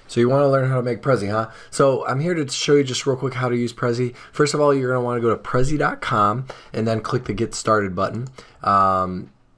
So you want to learn how to make Prezi, huh? So I'm here to show you just real quick how to use Prezi. First of all, you're going to want to go to Prezi.com and then click the Get Started button.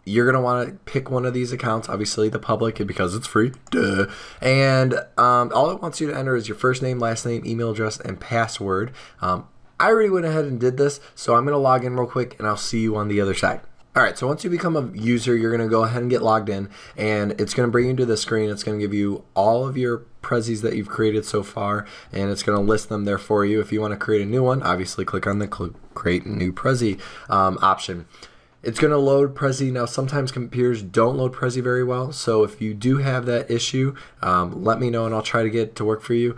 You're going to want to pick one of these accounts, obviously the public, because it's free. Duh. And all it wants you to enter is your first name, last name, email address, and password. I already went ahead and did this, so I'm going to log in real quick, and I'll see you on the other side. All right, so once you become a user, you're going to go ahead and get logged in, and it's going to bring you to the screen. It's going to give you all of your Prezis that you've created so far, and it's going to list them there for you. If you want to create a new one, obviously click on the Create New Prezi option. It's going to load Prezi. Now, sometimes computers don't load Prezi very well, so if you do have that issue, let me know and I'll try to get it to work for you.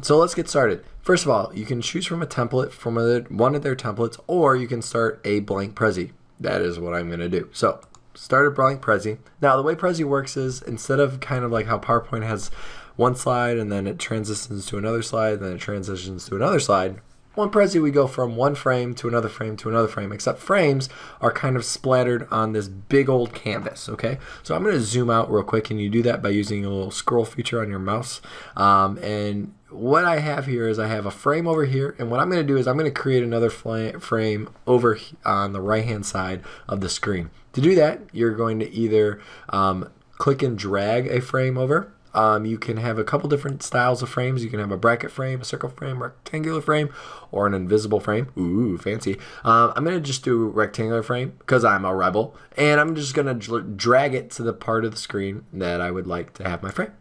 So let's get started. First of all, you can choose from a template from one of their templates, or you can start a blank Prezi. That is what I'm going to do. So start a blank Prezi. Now the way Prezi works is instead of kind of like how PowerPoint has one slide and then it transitions to another slide, then it transitions to another slide. On Prezi we go from one frame to another frame to another frame, except frames are kind of splattered on this big old canvas, okay? So I'm going to zoom out real quick, and you do that by using a little scroll feature on your mouse. And what I have here is I have a frame over here, and what I'm going to do is I'm going to create another frame over on the right hand side of the screen. To do that, you're going to either click and drag a frame over. You can have a couple different styles of frames. You can have a bracket frame, a circle frame, rectangular frame, or an invisible frame. Ooh, fancy. I'm going to just do a rectangular frame because I'm a rebel, and I'm just going to drag it to the part of the screen that I would like to have my frame.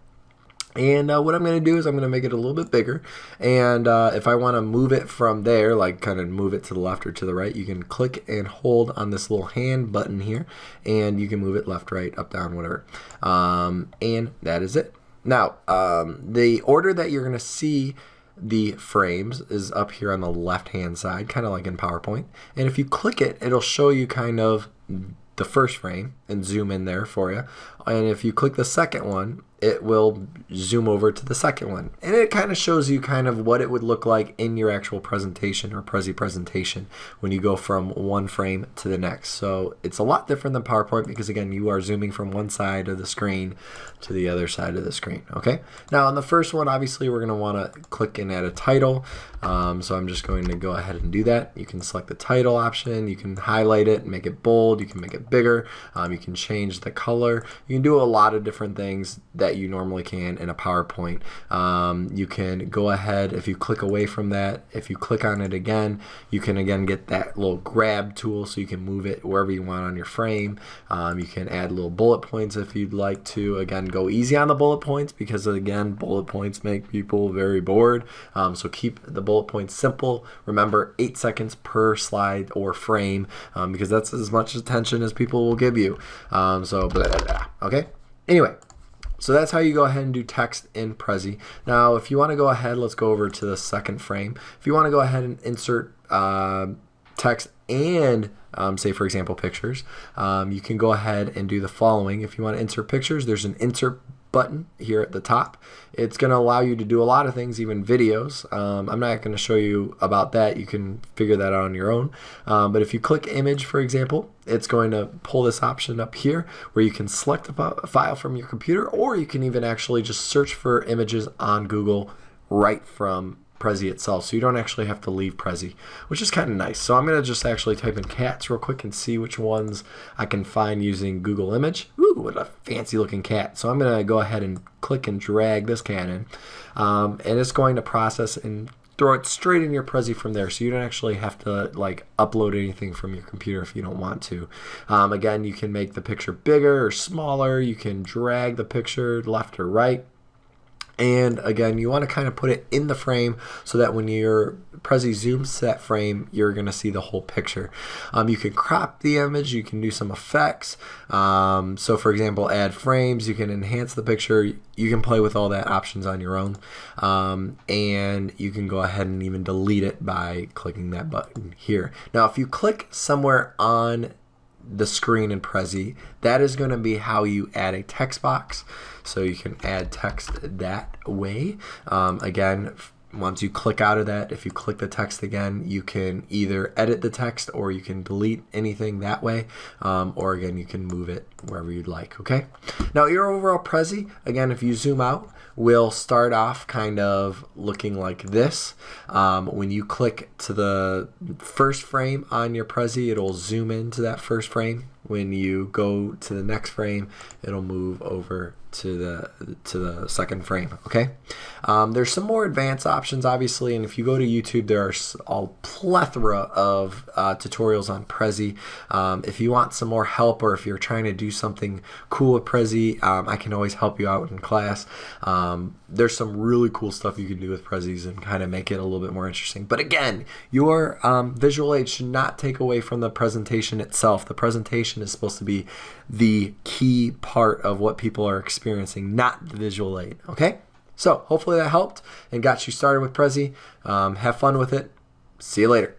And what I'm going to do is I'm going to make it a little bit bigger, and if I want to move it from there, like kind of move it to the left or to the right, you can click and hold on this little hand button here, and you can move it left, right, up, down, whatever. And that is it. Now, the order that you're going to see the frames is up here on the left hand side, kind of like in PowerPoint. And if you click it, it'll show you kind of the first frame and zoom in there for you. And if you click the second one, it will zoom over to the second one. And it kind of shows you kind of what it would look like in your actual presentation or Prezi presentation when you go from one frame to the next. So it's a lot different than PowerPoint because, again, you are zooming from one side of the screen to the other side of the screen, okay? Now, on the first one, obviously, we're going to want to click and add a title. So I'm just going to go ahead and do that. You can select the title option. You can highlight it, make it bold. You can make it bigger. You can change the color. You can do a lot of different things that you normally can in a PowerPoint. You can go ahead, if you click away from that, if you click on it again, you can again get that little grab tool so you can move it wherever you want on your frame. You can add little bullet points if you'd like to. Again, go easy on the bullet points because, again, bullet points make people very bored. So keep the bullet points simple. Remember, 8 seconds per slide or frame because that's as much attention as people will give you. So blah, blah, blah. Okay? Anyway, so that's how you go ahead and do text in Prezi. Now, if you want to go ahead, let's go over to the second frame. If you want to go ahead and insert text and say, for example, pictures, you can go ahead and do the following. If you want to insert pictures, there's an insert button here at the top. It's going to allow you to do a lot of things, even videos. I'm not going to show you about that. You can figure that out on your own. But if you click image, for example, it's going to pull this option up here where you can select a file from your computer, or you can even actually just search for images on Google right from Prezi itself, so you don't actually have to leave Prezi, which is kind of nice. So I'm going to just actually type in cats real quick and see which ones I can find using Google Image. Ooh, what a fancy looking cat. So I'm going to go ahead and click and drag this cat in, and it's going to process and throw it straight in your Prezi from there, so you don't actually have to like upload anything from your computer if you don't want to. Again, you can make the picture bigger or smaller. You can drag the picture left or right. And again, you want to kind of put it in the frame so that when your Prezi zooms to that frame, you're going to see the whole picture. You can crop the image. You can do some effects. So for example, add frames. You can enhance the picture. You can play with all that options on your own. And you can go ahead and even delete it by clicking that button here. Now, if you click somewhere on the screen in Prezi, that is going to be how you add a text box. So you can add text that way. Again, Once you click out of that, if you click the text again, you can either edit the text or you can delete anything that way. Or again, you can move it wherever you'd like, okay? Now your overall Prezi, again, if you zoom out, will start off kind of looking like this. When you click to the first frame on your Prezi, it'll zoom into that first frame. When you go to the next frame, it'll move over to the second frame, okay? There's some more advanced options, obviously, and if you go to YouTube, there are a plethora of tutorials on Prezi. If you want some more help, or if you're trying to do something cool with Prezi, I can always help you out in class. There's some really cool stuff you can do with Prezis and kind of make it a little bit more interesting. But again, your visual aid should not take away from the presentation itself. The presentation is supposed to be the key part of what people are experiencing, not the visual aid, okay? So hopefully that helped and got you started with Prezi. Have fun with it. See you later.